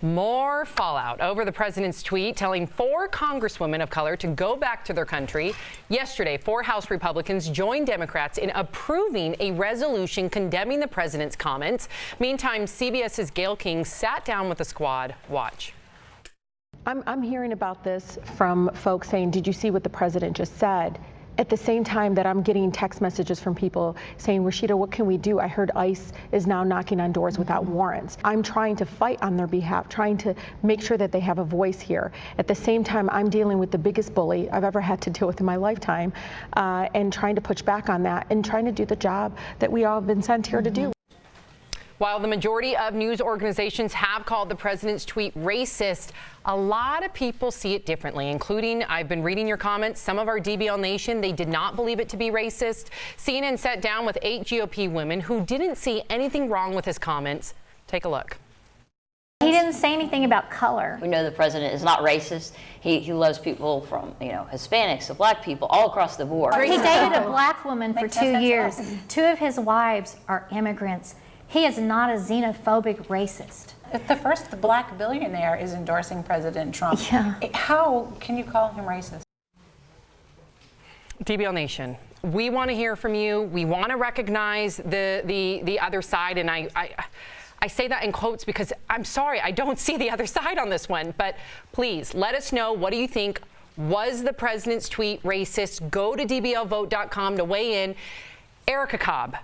More fallout over the president's tweet telling 4 congresswomen of color to go back to their country. Yesterday, 4 House Republicans joined Democrats in approving a resolution condemning the president's comments. Meantime, CBS's Gayle King sat down with the squad. Watch. I'm hearing about this from folks saying, did you see what the president just said? At the same time that I'm getting text messages from people saying, Rashida, what can we do? I heard ICE is now knocking on doors without warrants. I'm trying to fight on their behalf, trying to make sure that they have a voice here. At the same time, I'm dealing with the biggest bully I've ever had to deal with in my lifetime, and trying to push back on that and trying to do the job that we all have been sent here to do. While the majority of news organizations have called the president's tweet racist, a lot of people see it differently, including, I've been reading your comments, some of our DBL Nation, they did not believe it to be racist. CNN sat down with 8 GOP women who didn't see anything wrong with his comments. Take a look. He didn't say anything about color. We know the president is not racist. He loves people from, Hispanics to black people all across the board. He dated a black woman for 2 years. 2 of his wives are immigrants. He is not a xenophobic racist. The black billionaire is endorsing President Trump. Yeah. How can you call him racist? DBL Nation, we want to hear from you. We want to recognize the other side, and I say that in quotes because I'm sorry, I don't see the other side on this one. But please let us know, what do you think? Was the president's tweet racist? Go to dblvote.com to weigh in. Erica Cobb.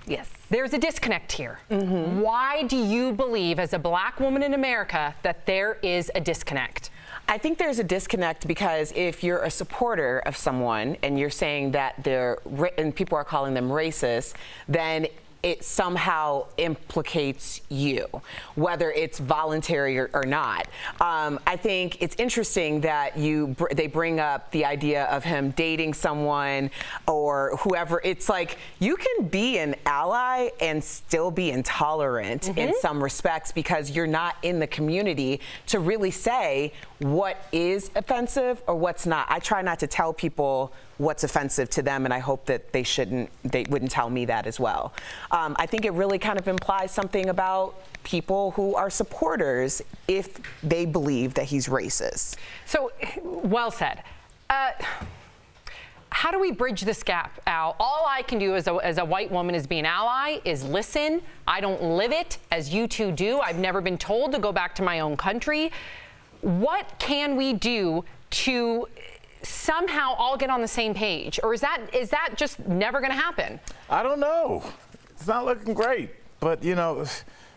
Yes. There's a disconnect here. Why do you believe, as a black woman in America, that there is a disconnect? I think there's a disconnect because if you're a supporter of someone and you're saying that and people are calling them racist, then it somehow implicates you, whether it's voluntary or not. I think it's interesting that they bring up the idea of him dating someone or whoever. It's like you can be an ally and still be intolerant in some respects because you're not in the community to really say what is offensive or what's not. I try not to tell people what's offensive to them, and I hope that they wouldn't tell me that as well. I think it really kind of implies something about people who are supporters if they believe that he's racist. So, well said. How do we bridge this gap, Al? All I can do as a white woman is be an ally, is listen. I don't live it as you two do. I've never been told to go back to my own country. What can we do to somehow all get on the same page? Or is that just never going to happen? I don't know. It's not looking great. But,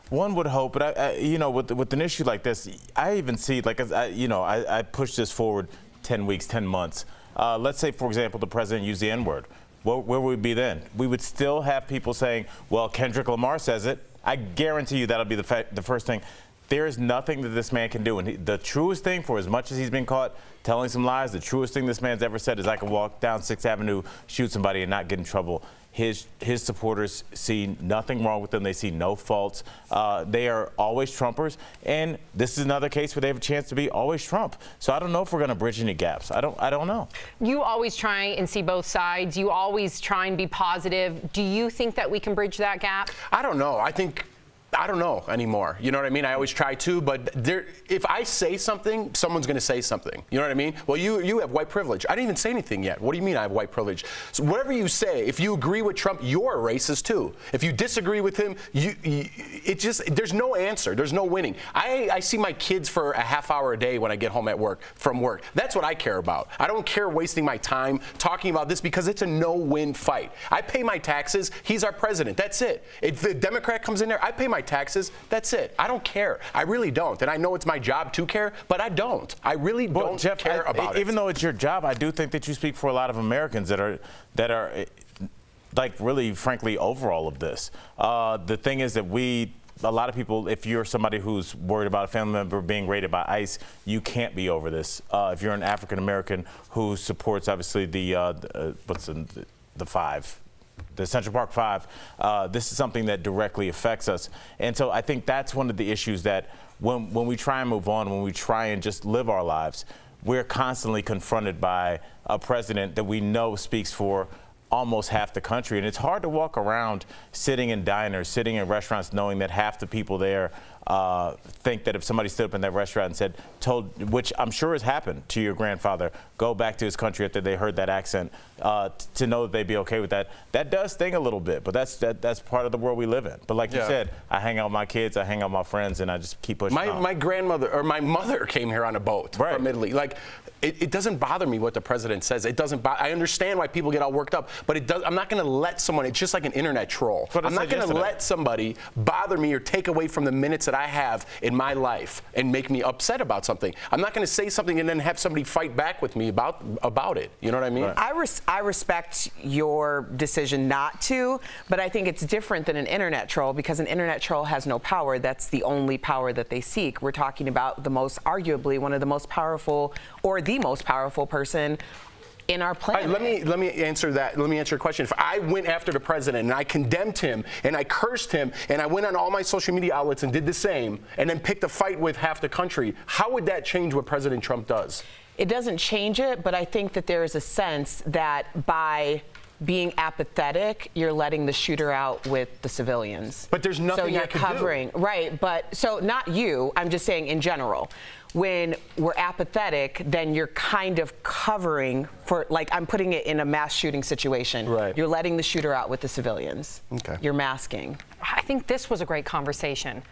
one would hope. But, with an issue like this, I even see, I push this forward 10 weeks, 10 months. Let's say, for example, the president used the N-word. Where would we be then? We would still have people saying, well, Kendrick Lamar says it. I guarantee you that'll be the first thing. There is nothing that this man can do. And the truest thing, for as much as he's been caught telling some lies, the truest thing this man's ever said is, I can walk down 6th Avenue, shoot somebody, and not get in trouble. His supporters see nothing wrong with them. They see no faults. They are always Trumpers. And this is another case where they have a chance to be always Trump. So I don't know if we're going to bridge any gaps. I don't know. You always try and see both sides. You always try and be positive. Do you think that we can bridge that gap? I don't know. I don't know anymore. You know what I mean? I always try to, but if I say something, someone's going to say something. You know what I mean? Well, you have white privilege. I didn't even say anything yet. What do you mean I have white privilege? So whatever you say, if you agree with Trump, you're a racist too. If you disagree with him, there's no answer. There's no winning. I see my kids for a half hour a day when I get home from work. That's what I care about. I don't care wasting my time talking about this because it's a no-win fight. I pay my taxes. He's our president. That's it. If the Democrat comes in there, I pay my taxes. That's it. I don't care. I really don't. And I know it's my job to care, but I don't. I really don't care about it. Even though it's your job, I do think that you speak for a lot of Americans that are like really, frankly, over all of this. The thing is that a lot of people, if you're somebody who's worried about a family member being raided by ICE, you can't be over this. If you're an African American who supports, obviously, the Central Park Five, this is something that directly affects us. And so I think that's one of the issues that when we try and move on, when we try and just live our lives, we're constantly confronted by a president that we know speaks for almost half the country. And it's hard to walk around sitting in diners, sitting in restaurants, knowing that half the people there think that if somebody stood up in that restaurant and told, which I'm sure has happened to your grandfather, go back to his country after they heard that accent, to know that they'd be okay with that. That does sting a little bit, but that's part of the world we live in. But like you said, I hang out with my kids, I hang out with my friends, and I just keep pushing on. My grandmother or my mother came here on a boat from Italy. Like, it doesn't bother me what the president says. It doesn't. I understand why people get all worked up, but it does. I'm not going to let someone. It's just like an internet troll. I'm not going to let somebody bother me or take away from the minutes that I have in my life and make me upset about something. I'm not going to say something and then have somebody fight back with me about it. You know what I mean? Right. I respect your decision not to, but I think it's different than an internet troll because an internet troll has no power. That's the only power that they seek. We're talking about arguably one of the most powerful or the most powerful person in our planet. Let me answer that. Let me answer your question. If I went after the president and I condemned him and I cursed him and I went on all my social media outlets and did the same and then picked a fight with half the country, how would that change what President Trump does? It doesn't change it, but I think that there is a sense that by being apathetic, you're letting the shooter out with the civilians. But there's nothing so you're I can covering, do. Right? But so not you. I'm just saying in general. When we're apathetic, then you're kind of covering for, like, I'm putting it in a mass shooting situation. Right. You're letting the shooter out with the civilians. Okay. You're masking. I think this was a great conversation.